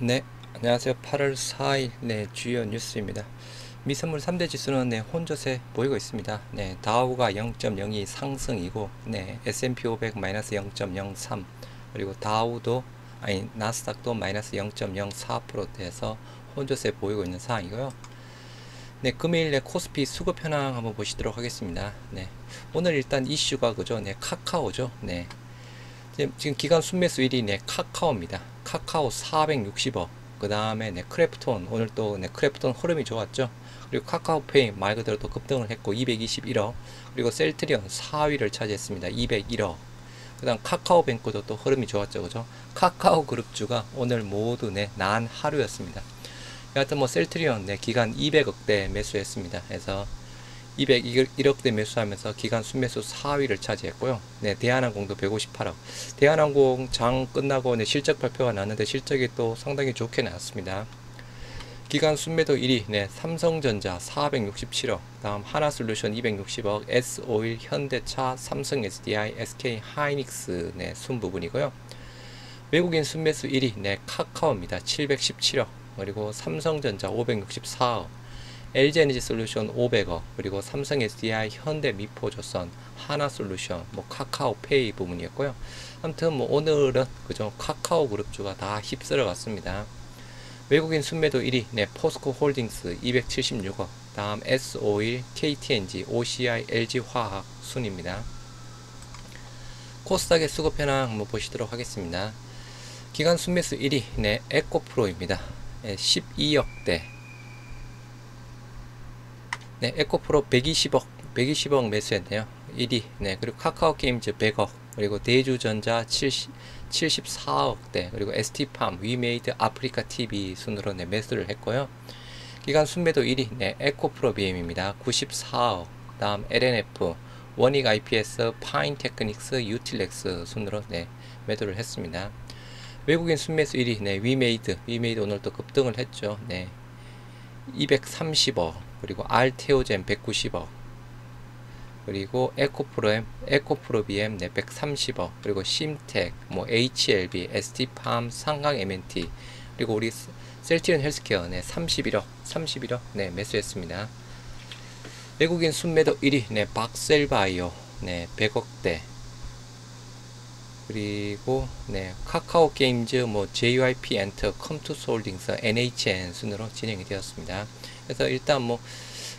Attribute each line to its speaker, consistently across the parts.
Speaker 1: 네, 안녕하세요. 8월 4일 주요 뉴스입니다. 미선물 3대 지수는 혼조세 보이고 있습니다. 다우가 0.02 상승이고, S&P 500 마이너스 0.03, 그리고 나스닥도 마이너스 0.04%대에서 혼조세 보이고 있는 상황이고요. 금요일 코스피 수급 현황 한번 보시도록 하겠습니다. 오늘 일단 이슈가 그죠? 카카오죠. 지금 기간 순매수 1위 카카오입니다. 카카오 460억. 그 다음에 크래프톤, 오늘 또 크래프톤 흐름이 좋았죠. 그리고 카카오페이 말 그대로 또 급등을 했고 221억. 그리고 셀트리온 4위를 차지했습니다. 201억. 그 다음 카카오뱅크도 또 흐름이 좋았죠. 그죠? 카카오 그룹주가 오늘 모두 난 하루였습니다. 여하튼 셀트리온 기간 200억대 매수했습니다. 그래서 201억대 매수하면서 기간 순매수 4위를 차지했고요. 대한항공도 158억. 대한항공 장 끝나고 실적 발표가 났는데 실적이 또 상당히 좋게 나왔습니다. 기간 순매도 1위, 삼성전자 467억, 다음 하나솔루션 260억, S-오일, 현대차, 삼성 SDI, SK 하이닉스 순 부분이고요. 외국인 순매수 1위, 카카오입니다. 717억, 그리고 삼성전자 564억, LG에너지솔루션 500억, 그리고 삼성 SDI, 현대 미포조선, 하나솔루션, 카카오페이 부분이었고요. 아무튼 오늘은 그죠, 카카오 그룹주가 다 휩쓸어 갔습니다. 외국인 순매도 1위, 포스코 홀딩스 276억, 다음 S-오일, KTNG, OCI, LG화학 순입니다. 코스닥의 수급 현황 한번 보시도록 하겠습니다. 기간 순매수 1위, 에코프로입니다. 12억대. 에코프로 120억 매수했네요. 1위. 그리고 카카오게임즈 100억, 그리고 대주전자 74억대, 그리고 ST팜, 위메이드, 아프리카TV 순으로 매수를 했고요. 기간 순매도 1위, 에코프로 BM입니다. 94억, 다음 LNF, 원익 IPS, 파인테크닉스, 유틸렉스 순으로 매도를 했습니다. 외국인 순매수 1위, 위메이드 오늘 또 급등을 했죠. 230억, 그리고 알테오젠 190억, 그리고 에코프로 BM 130억, 그리고 심텍, HLB, ST팜, 상강 MNT, 그리고 우리 셀트리온 헬스케어 31억 매수했습니다. 외국인 순매도 1위, 박셀바이오 100억대, 그리고 카카오 게임즈, JYP 엔터, 컴투스 홀딩스, NHN 순으로 진행이 되었습니다. 그래서 일단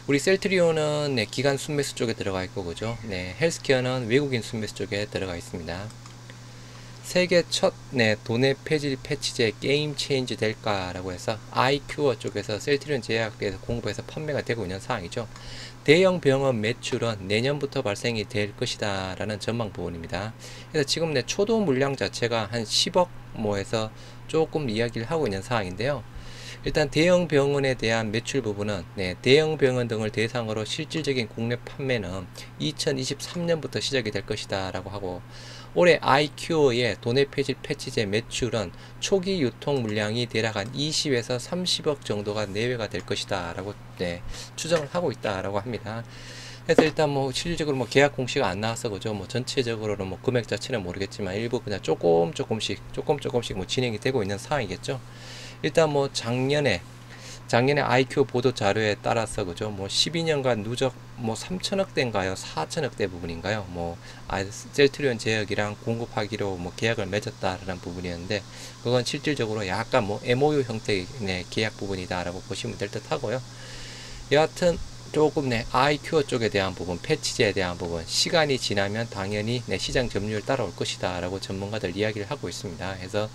Speaker 1: 우리 셀트리온은 기간 순매수 쪽에 들어가 있고, 그죠? 헬스케어는 외국인 순매수 쪽에 들어가 있습니다. 세계 첫 도내 폐질 패치제 게임 체인지 될까라고 해서 아이큐어 쪽에서 셀트리온 제약에서 공부해서 판매가 되고 있는 상황이죠. 대형 병원 매출은 내년부터 발생이 될 것이다 라는 전망 부분입니다. 그래서 지금 초도 물량 자체가 한 10억 해서 조금 이야기를 하고 있는 상황인데요. 일단 대형 병원에 대한 매출 부분은 대형 병원 등을 대상으로 실질적인 국내 판매는 2023년부터 시작이 될 것이다 라고 하고, 올해 아이큐어의 도내 폐질 패치제 매출은 초기 유통 물량이 대략 한 20에서 30억 정도가 내외가 될 것이다 라고 추정을 하고 있다 라고 합니다. 그래서 일단 실질적으로 계약 공시가 안 나와서 그죠, 전체적으로는 금액 자체는 모르겠지만 일부 그냥 조금씩 진행이 되고 있는 상황이겠죠. 일단 작년에 IQ 보도 자료에 따라서 그죠, 12년간 누적 3천억대인가요, 4천억대 부분인가요, 셀트리온 제약이랑 공급하기로 계약을 맺었다라는 부분이었는데, 그건 실질적으로 약간 MOU 형태의 계약 부분이다라고 보시면 될 듯 하고요. 여하튼 조금 IQ 쪽에 대한 부분, 패치제에 대한 부분, 시간이 지나면 당연히 시장 점유율 따라올 것이다 라고 전문가들 이야기를 하고 있습니다. 그래서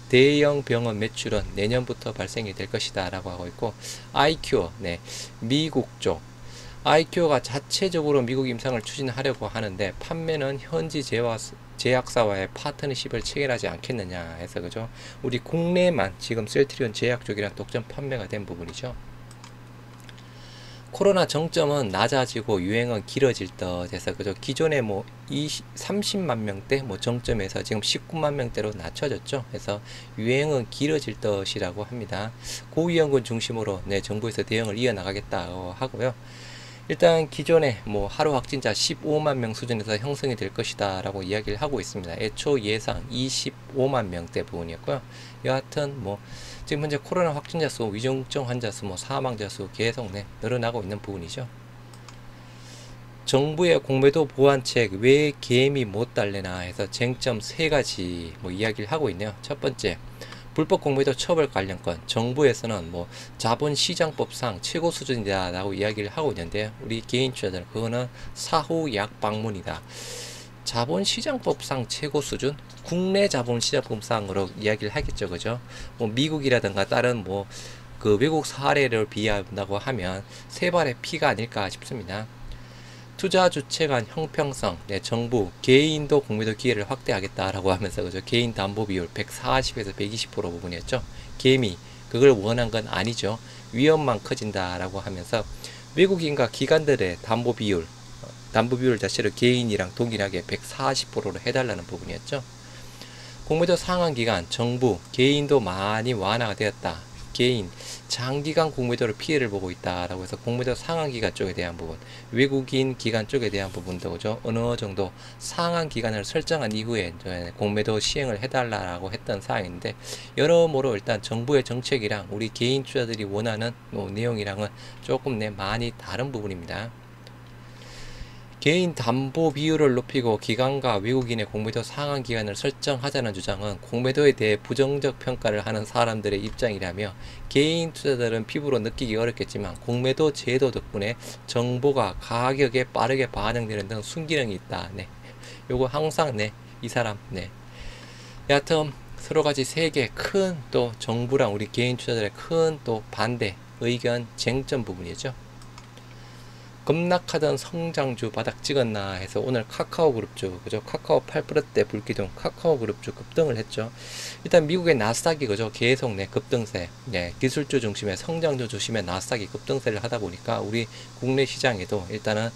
Speaker 1: 대형 병원 매출은 내년부터 발생이 될 것이다 라고 하고 있고, 아이큐어, 미국 쪽 아이큐어가 자체적으로 미국 임상을 추진하려고 하는데, 판매는 현지 제약사와의 파트너십을 체결하지 않겠느냐 해서 그죠, 우리 국내만 지금 셀트리온 제약 쪽이랑 독점 판매가 된 부분이죠. 코로나 정점은 낮아지고 유행은 길어질 듯 해서 그죠, 기존에 30만 명대 정점에서 지금 19만 명대로 낮춰졌죠. 그래서 유행은 길어질 듯이라고 합니다. 고위험군 중심으로 정부에서 대응을 이어나가겠다고 하고요. 일단 기존에 하루 확진자 15만 명 수준에서 형성이 될 것이다 라고 이야기를 하고 있습니다. 애초 예상 25만 명대 부분이었고요. 여하튼 지금 현재 코로나 확진자 수, 위중증 환자 수, 뭐 사망자 수 계속 늘어나고 있는 부분이죠. 정부의 공매도 보완책 왜 계엄이 못 달래나 해서 쟁점 3가지 뭐 이야기를 하고 있네요. 첫 번째, 불법 공매도 처벌 관련권. 정부에서는 뭐 자본시장법상 최고 수준이다라고 이야기를 하고 있는데, 우리 개인 투자자들 그거는 사후 약 방문이다. 자본시장법상 최고 수준? 국내 자본시장법상으로 이야기를 하겠죠, 그죠? 뭐 미국이라든가 다른 뭐 그 외국 사례를 비한다고 하면 세 발의 피가 아닐까 싶습니다. 투자 주체 간 형평성, 정부, 개인도 공매도 기회를 확대하겠다라고 하면서, 그죠? 개인 담보 비율 140에서 120% 부분이었죠. 개미, 그걸 원한 건 아니죠. 위험만 커진다라고 하면서 외국인과 기관들의 담보 비율 자체를 개인이랑 동일하게 140%로 해달라는 부분이었죠. 공매도 상한 기간, 정부, 개인도 많이 완화가 되었다. 개인, 장기간 공매도를 피해를 보고 있다라고 해서 공매도 상한 기간 쪽에 대한 부분, 외국인 기간 쪽에 대한 부분도, 그죠? 어느 정도 상한 기간을 설정한 이후에 공매도 시행을 해달라고 했던 사항인데, 여러모로 일단 정부의 정책이랑 우리 개인 투자들이 원하는 내용이랑은 조금 많이 다른 부분입니다. 개인 담보 비율을 높이고 기관과 외국인의 공매도 상한 기간을 설정하자는 주장은 공매도에 대해 부정적 평가를 하는 사람들의 입장이라며, 개인 투자자들은 피부로 느끼기 어렵겠지만 공매도 제도 덕분에 정보가 가격에 빠르게 반영되는 등 순기능이 있다. 요거 항상 이 사람 여하튼 서로같이 세계 큰 또 정부랑 우리 개인 투자자들의 큰 또 반대 의견 쟁점 부분이죠. 급락하던 성장주 바닥 찍었나 해서 오늘 카카오그룹주, 그죠? 카카오 8%대 불기둥 카카오그룹주 급등을 했죠. 일단 미국의 나스닥이, 그죠? 계속 급등세, 기술주 중심의 성장주 중심의 나스닥이 급등세를 하다 보니까 우리 국내 시장에도 일단은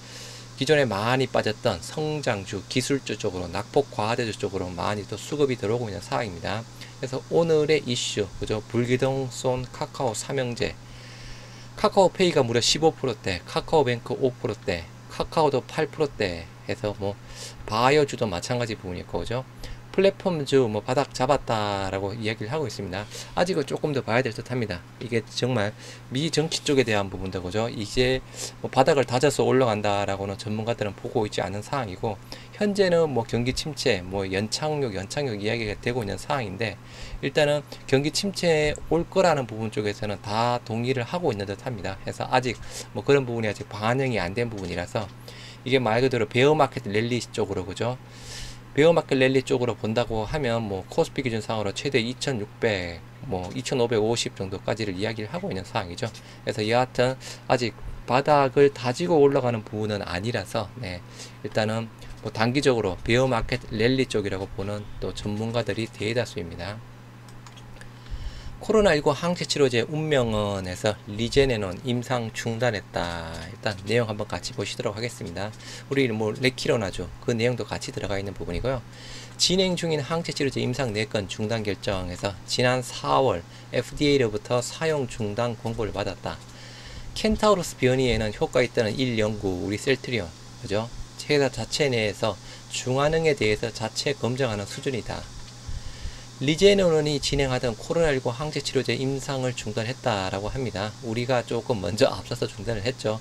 Speaker 1: 기존에 많이 빠졌던 성장주, 기술주 쪽으로, 낙폭 과대주 쪽으로 많이 또 수급이 들어오고 있는 상황입니다. 그래서 오늘의 이슈, 그죠? 불기둥 쏜 카카오 삼형제, 카카오페이가 무려 15%대, 카카오뱅크 5%대, 카카오도 8%대 해서 뭐 바이오주도 마찬가지 부분이고, 그죠? 플랫폼주 뭐 바닥 잡았다라고 이야기를 하고 있습니다. 아직은 조금 더 봐야 될 듯합니다. 이게 정말 미 정치 쪽에 대한 부분도, 그죠? 이제 뭐 바닥을 다져서 올라간다라고는 전문가들은 보고 있지 않은 상황이고, 현재는 뭐 경기 침체, 뭐 연착륙 이야기가 되고 있는 상황인데, 일단은 경기 침체에 올 거라는 부분 쪽에서는 다 동의를 하고 있는 듯합니다. 그래서 아직 뭐 그런 부분이 아직 반영이 안 된 부분이라서, 이게 말 그대로 베어마켓 랠리 쪽으로, 그죠? 베어마켓 랠리 쪽으로 본다고 하면 뭐 코스피 기준상으로 최대 2600, 뭐 2550 정도까지를 이야기를 하고 있는 상황이죠. 그래서 여하튼 아직 바닥을 다지고 올라가는 부분은 아니라서, 일단은 뭐 단기적으로 베어마켓 랠리 쪽이라고 보는 또 전문가들이 대다수입니다. 코로나19 항체치료제 운명원에서 리제네논 임상 중단했다. 일단 내용 한번 같이 보시도록 하겠습니다. 우리 뭐 레키로나죠. 그 내용도 같이 들어가 있는 부분이고요. 진행 중인 항체치료제 임상 4건 중단 결정에서 지난 4월 FDA로부터 사용 중단 권고를 받았다. 켄타우로스 변이에는 효과 있다는 1연구, 우리 셀트리온, 그죠? 회사 자체 내에서 중환응에 대해서 자체 검증하는 수준이다. 리제네논이 진행하던 코로나19 항체치료제 임상을 중단했다라고 합니다. 우리가 조금 먼저 앞서서 중단을 했죠.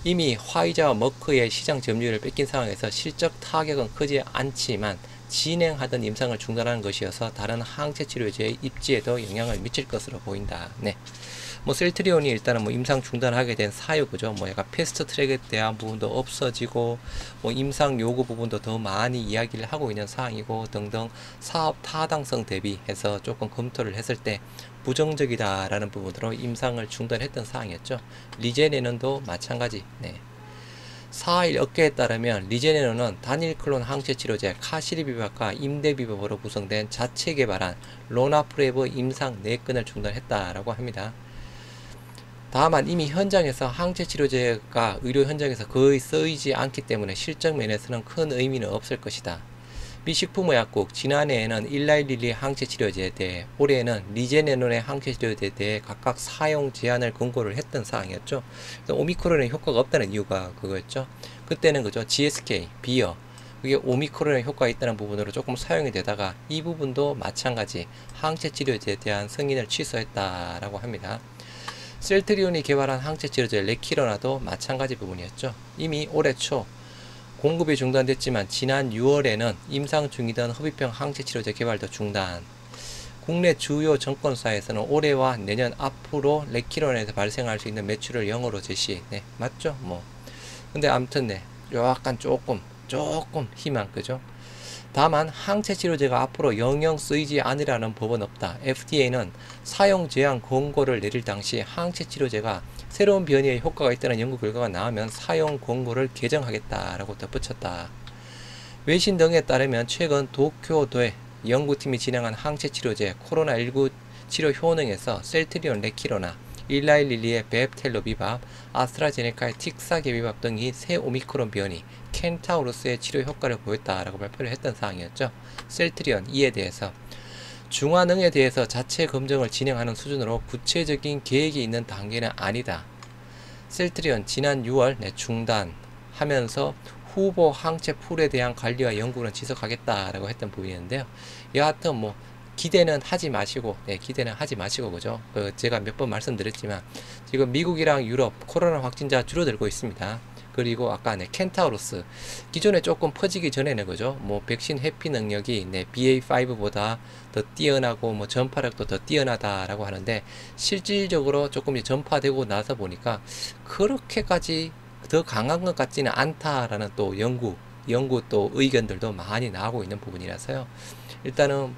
Speaker 1: 이미 화이자와 머크의 시장 점유율을 뺏긴 상황에서 실적 타격은 크지 않지만 진행하던 임상을 중단하는 것이어서 다른 항체치료제의 입지에도 영향을 미칠 것으로 보인다. 뭐 셀트리온이 일단은 뭐 임상 중단하게 된 사유, 그죠? 뭐 약간 패스트 트랙에 대한 부분도 없어지고, 뭐 임상 요구 부분도 더 많이 이야기를 하고 있는 상황이고 등등, 사업 타당성 대비해서 조금 검토를 했을 때 부정적이다라는 부분으로 임상을 중단했던 상황이었죠. 리제네논도 마찬가지. 4일 업계에 따르면 리제네논은 단일 클론 항체 치료제 카시리비밥과 임데비밥으로 구성된 자체 개발한 로나프레브 임상 4건을 중단했다라고 합니다. 다만 이미 현장에서 항체 치료제가 의료 현장에서 거의 쓰이지 않기 때문에 실적 면에서는 큰 의미는 없을 것이다. 미 식품의약국 지난해에는 일라일릴리 항체 치료제에 대해, 올해에는 리제네논의 항체 치료제에 대해 각각 사용 제한을 권고를 했던 사항이었죠. 오미크론의 효과가 없다는 이유가 그거였죠. 그때는, 그죠, GSK, 비어, 그게 오미크론의 효과가 있다는 부분으로 조금 사용이 되다가 이 부분도 마찬가지 항체 치료제에 대한 승인을 취소했다라고 합니다. 셀트리온이 개발한 항체 치료제 레키로나도 마찬가지 부분이었죠. 이미 올해 초 공급이 중단됐지만 지난 6월에는 임상 중이던 흡입형 항체 치료제 개발도 중단. 국내 주요 정권사에서는 올해와 내년 앞으로 레키론에서 발생할 수 있는 매출을 0으로 제시. 네, 맞죠? 뭐. 근데 아무튼 네, 약간 조금 희망, 그죠? 다만 항체 치료제가 앞으로 영영 쓰이지 않으라는 법은 없다. FDA는 사용 제한 권고를 내릴 당시 항체 치료제가 새로운 변이의 효과가 있다는 연구 결과가 나오면 사용 권고를 개정하겠다라고 덧붙였다. 외신 등에 따르면 최근 도쿄도의 연구팀이 진행한 항체 치료제 코로나19 치료 효능에서 셀트리온 레키로나, 일라이릴리의 베프텔로비밥, 아스트라제네카의 틱사게비밥 등이 새 오미크론 변이 켄타우로스의 치료 효과를 보였다라고 발표를 했던 사항이었죠. 셀트리온 이에 대해서 중화능에 대해서 자체 검증을 진행하는 수준으로 구체적인 계획이 있는 단계는 아니다. 셀트리온 지난 6월 중단하면서 후보 항체 풀에 대한 관리와 연구는 지속하겠다라고 했던 부분이었는데요. 여하튼 뭐 기대는 하지 마시고, 기대는 하지 마시고, 그죠? 제가 몇 번 말씀드렸지만 지금 미국이랑 유럽 코로나 확진자 줄어들고 있습니다. 그리고 아까 켄타우로스 기존에 조금 퍼지기 전에는 그죠? 뭐 백신 회피 능력이 BA5보다 더 뛰어나고 뭐 전파력도 더 뛰어나다라고 하는데 실질적으로 조금 전파되고 나서 보니까 그렇게까지 더 강한 것 같지는 않다라는 또 연구 또 의견들도 많이 나오고 있는 부분이라서요. 일단은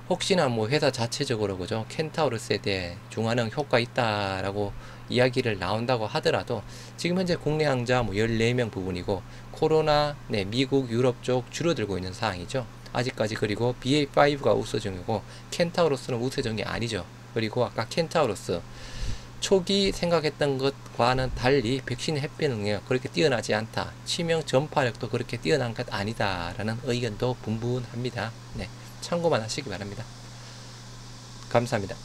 Speaker 1: 혹시나 뭐 회사 자체적으로 그죠? 켄타우로스에 대해 중화능 효과 있다라고 이야기를 나온다고 하더라도 지금 현재 국내 환자 뭐 14명 부분이고 코로나 미국 유럽 쪽 줄어들고 있는 상황이죠. 아직까지. 그리고 BA5가 우세종이고 켄타우로스는 우세종이 아니죠. 그리고 아까 켄타우로스 초기 생각했던 것과는 달리 백신 회피 능력 그렇게 뛰어나지 않다. 치명 전파력도 그렇게 뛰어난 것 아니다라는 의견도 분분합니다. 네, 참고만 하시기 바랍니다. 감사합니다.